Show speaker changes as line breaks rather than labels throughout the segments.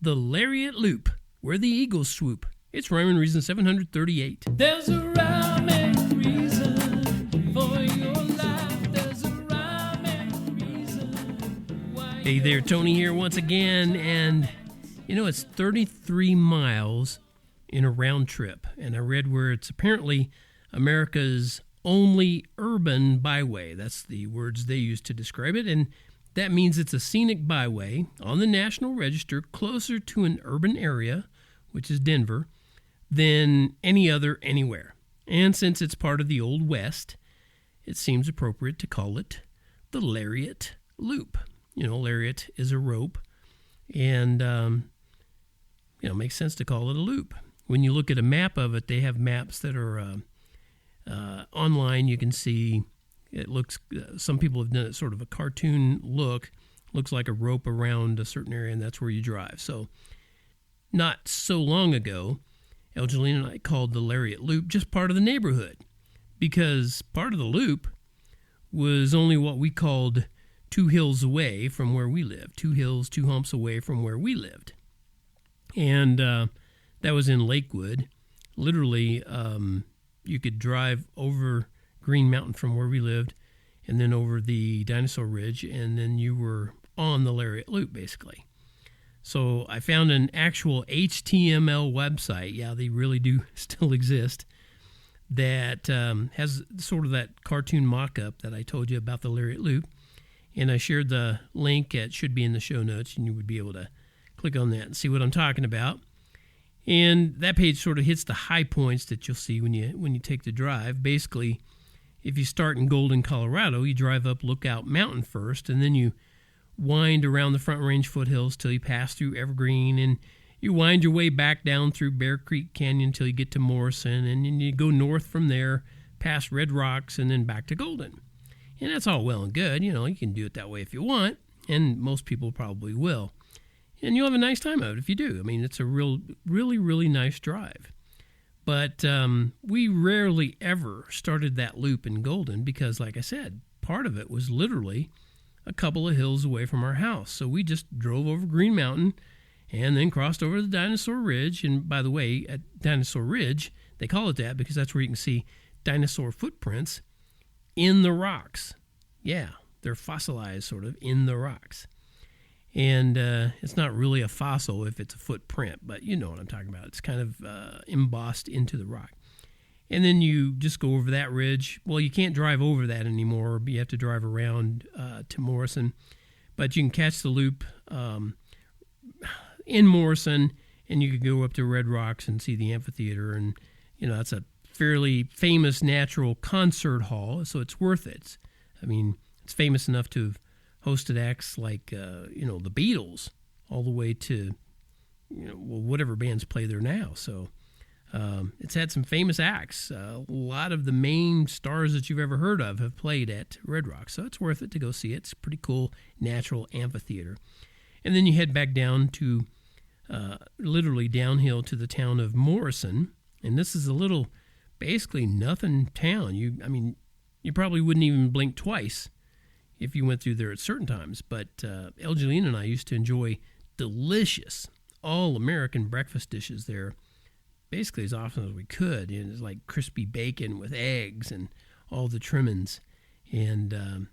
The Lariat Loop, where the eagles swoop. It's Rhyme and Reason 738.
There's a rhyme and reason for your life. There's a rhyme and reason why.
Hey there, Tony here once again, and it's 33 miles in a round trip, and I read where it's apparently America's only urban byway. That's the words they use to describe it, and that means it's a scenic byway on the National Register closer to an urban area, which is Denver, than any other anywhere. And since it's part of the Old West, it seems appropriate to call it the Lariat Loop. Lariat is a rope, and it makes sense to call it a loop. When you look at a map of it, they have maps that are online. You can see it looks, some people have done it sort of a cartoon look, looks like a rope around a certain area, and that's where you drive. So not so long ago, Elgeline and I called the Lariat Loop just part of the neighborhood, because part of the loop was only what we called 2 hills away from where we lived, 2 hills, 2 humps away from where we lived. And that was in Lakewood. Literally, you could drive over Green Mountain from where we lived, and then over the Dinosaur Ridge, and then you were on the Lariat Loop, basically. So I found an actual HTML website, yeah, they really do still exist, that has sort of that cartoon mock-up that I told you about the Lariat Loop, and I shared the link. It should be in the show notes, and you would be able to click on that and see what I'm talking about. And that page sort of hits the high points that you'll see when you take the drive. Basically, if you start in Golden, Colorado, you drive up Lookout Mountain first, and then you wind around the Front Range foothills till you pass through Evergreen, and you wind your way back down through Bear Creek Canyon till you get to Morrison, and then you go north from there, past Red Rocks, and then back to Golden. And that's all well and good. You can do it that way if you want, and most people probably will. And you'll have a nice time out of it if you do. I mean, it's a really nice drive. But we rarely ever started that loop in Golden because, like I said, part of it was literally a couple of hills away from our house. So we just drove over Green Mountain and then crossed over the Dinosaur Ridge. And by the way, at Dinosaur Ridge, they call it that because that's where you can see dinosaur footprints in the rocks. Yeah, they're fossilized sort of in the rocks. And it's not really a fossil if it's a footprint, but you know what I'm talking about. It's kind of embossed into the rock. And then you just go over that ridge. Well, you can't drive over that anymore. You have to drive around to Morrison. But you can catch the loop in Morrison, and you could go up to Red Rocks and see the amphitheater. And, that's a fairly famous natural concert hall, so it's worth it. It's famous enough to have hosted acts like, the Beatles, all the way to, whatever bands play there now. So it's had some famous acts. A lot of the main stars that you've ever heard of have played at Red Rock, so it's worth it to go see it. It's a pretty cool natural amphitheater. And then you head back down to, literally downhill to the town of Morrison, and this is a little, basically nothing town. You probably wouldn't even blink twice if you went through there at certain times. But Elgeline and I used to enjoy delicious, all-American breakfast dishes there basically as often as we could. And it's like crispy bacon with eggs and all the trimmings. And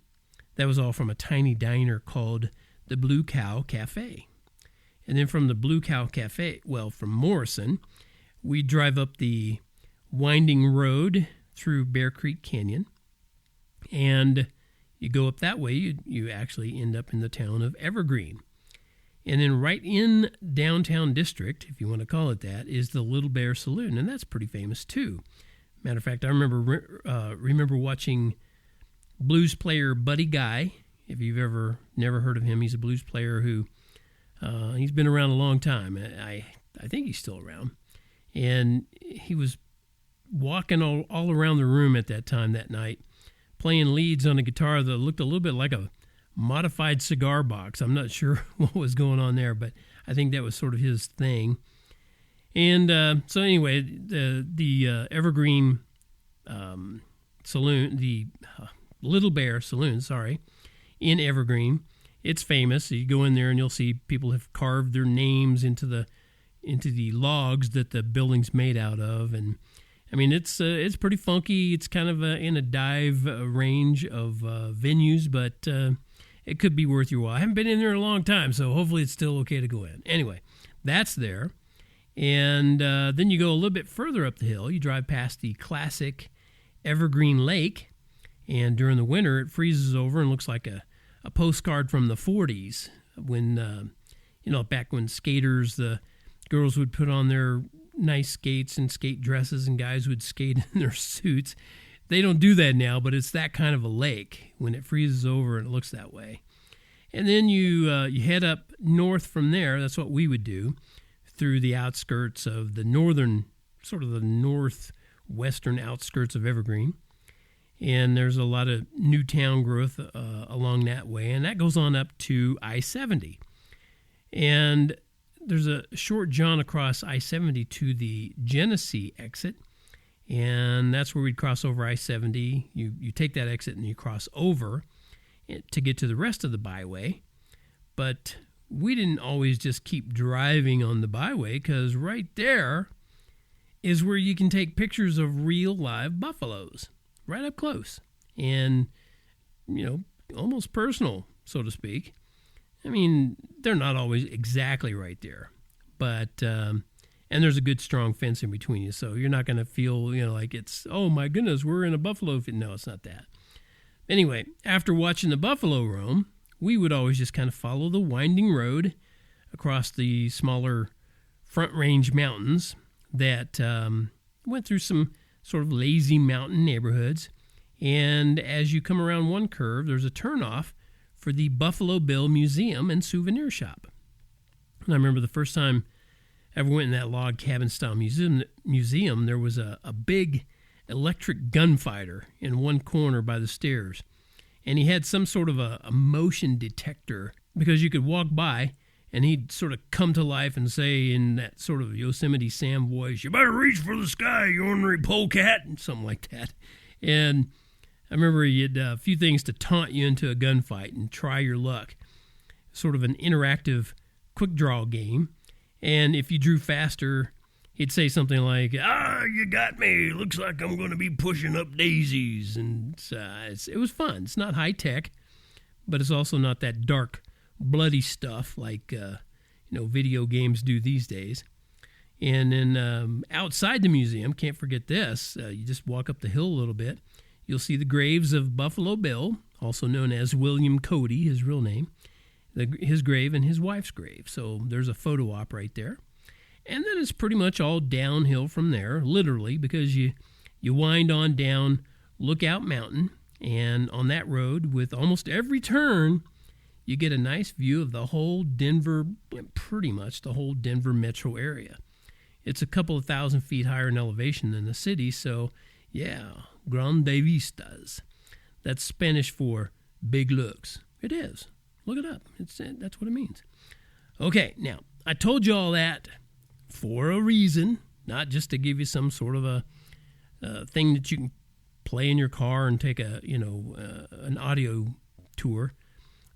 that was all from a tiny diner called the Blue Cow Cafe. And then from the Blue Cow Cafe, from Morrison, we drive up the winding road through Bear Creek Canyon. And you go up that way, you actually end up in the town of Evergreen. And then right in downtown district, if you want to call it that, is the Little Bear Saloon, and that's pretty famous too. Matter of fact, I remember watching blues player Buddy Guy. If you've ever never heard of him, he's a blues player who he's been around a long time. I think he's still around. And he was walking all around the room at that time that night, playing leads on a guitar that looked a little bit like a modified cigar box. I'm not sure what was going on there, but I think that was sort of his thing. And so anyway, the Evergreen Saloon, the Little Bear Saloon, in Evergreen, it's famous. You go in there and you'll see people have carved their names into the logs that the building's made out of, and I mean it's pretty funky. It's kind of in a dive range of venues, but it could be worth your while. I haven't been in there in a long time, so hopefully it's still okay to go in. Anyway, that's there. And then you go a little bit further up the hill. You drive past the classic Evergreen Lake, and during the winter it freezes over and looks like a postcard from the 40s when, back when skaters, the girls would put on their nice skates and skate dresses and guys would skate in their suits. They don't do that now, but it's that kind of a lake when it freezes over and it looks that way. And then you head up north from there. That's what we would do, through the outskirts of the northern, sort of the northwestern outskirts of Evergreen. And there's a lot of new town growth along that way, and that goes on up to I-70. And there's a short jaunt across I-70 to the Genesee exit, and that's where we'd cross over I-70. You take that exit and you cross over to get to the rest of the byway. But we didn't always just keep driving on the byway, because right there is where you can take pictures of real live buffaloes, right up close, and, almost personal, so to speak. I mean, they're not always exactly right there, but, and there's a good strong fence in between you, so you're not going to feel, like it's, oh my goodness, we're in a buffalo field. No, it's not that. Anyway, after watching the buffalo roam, we would always just kind of follow the winding road across the smaller Front Range mountains that went through some sort of lazy mountain neighborhoods. And as you come around one curve, there's a turnoff for the Buffalo Bill Museum and Souvenir Shop. And I remember the first time I ever went in that log cabin style museum, there was a big electric gunfighter in one corner by the stairs. And he had some sort of a motion detector, because you could walk by and he'd sort of come to life and say in that sort of Yosemite Sam voice, "You better reach for the sky, you ornery polecat," and something like that. And I remember he had a few things to taunt you into a gunfight and try your luck. Sort of an interactive quick draw game. And if you drew faster, he'd say something like, "You got me. Looks like I'm going to be pushing up daisies." And it was fun. It's not high tech, but it's also not that dark, bloody stuff like video games do these days. And then outside the museum, can't forget this. You just walk up the hill a little bit. You'll see the graves of Buffalo Bill, also known as William Cody, his real name, his grave and his wife's grave. So there's a photo op right there. And then it's pretty much all downhill from there, literally, because you wind on down Lookout Mountain, and on that road, with almost every turn, you get a nice view of the whole Denver, pretty much the whole Denver metro area. It's a couple of thousand feet higher in elevation than the city, so yeah, Grande Vistas. That's Spanish for big looks. It is. Look it up. That's what it means. Okay, now, I told you all that for a reason, not just to give you some sort of a thing that you can play in your car and take an audio tour.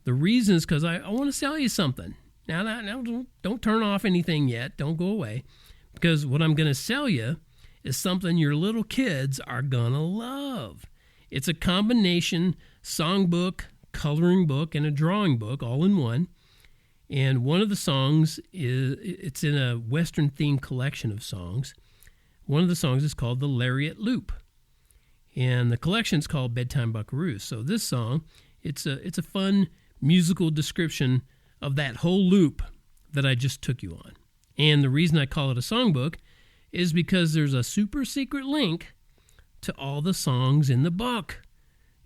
The reason is because I want to sell you something. Now, don't turn off anything yet. Don't go away. Because what I'm going to sell you is something your little kids are going to love. It's a combination songbook, coloring book, and a drawing book all in one. And one of the songs it's in a Western-themed collection of songs. One of the songs is called the Lariat Loop. And the collection's called Bedtime Buckaroos. So this song, it's a fun musical description of that whole loop that I just took you on. And the reason I call it a songbook is because there's a super secret link to all the songs in the book.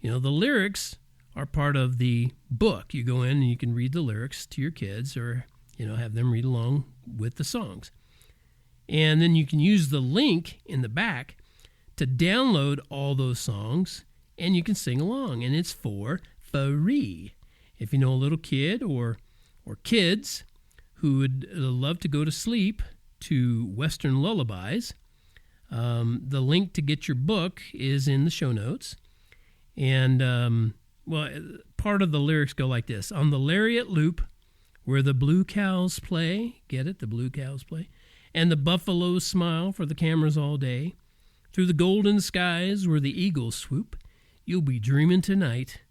The lyrics are part of the book. You go in and you can read the lyrics to your kids, or have them read along with the songs. And then you can use the link in the back to download all those songs, and you can sing along, and it's for free. If you know a little kid or kids who would love to go to sleep to Western lullabies, the link to get your book is in the show notes. And part of the lyrics go like this. On the Lariat Loop, where the blue cows play, get it, the blue cows play, and the buffaloes smile for the cameras all day, through the golden skies where the eagles swoop, you'll be dreaming tonight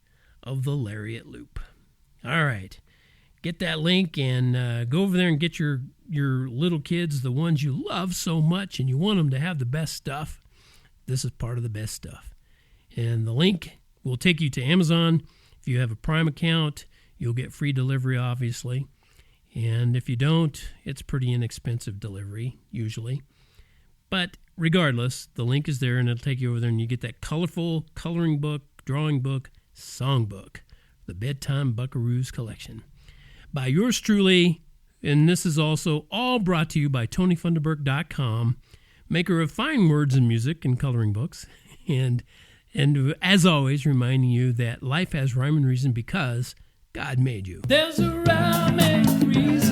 of the Lariat Loop. All right. Get that link and go over there and get your little kids, the ones you love so much and you want them to have the best stuff. This is part of the best stuff. And the link will take you to Amazon. If you have a Prime account, you'll get free delivery, obviously. And if you don't, it's pretty inexpensive delivery, usually. But regardless, the link is there, and it'll take you over there, and you get that colorful coloring book, drawing book, songbook, the Bedtime Buckaroos collection. By yours truly, and this is also all brought to you by TonyFunderburk.com, maker of fine words and music and coloring books, and as always, reminding you that life has rhyme and reason because God made you.
There's a rhyme and reason.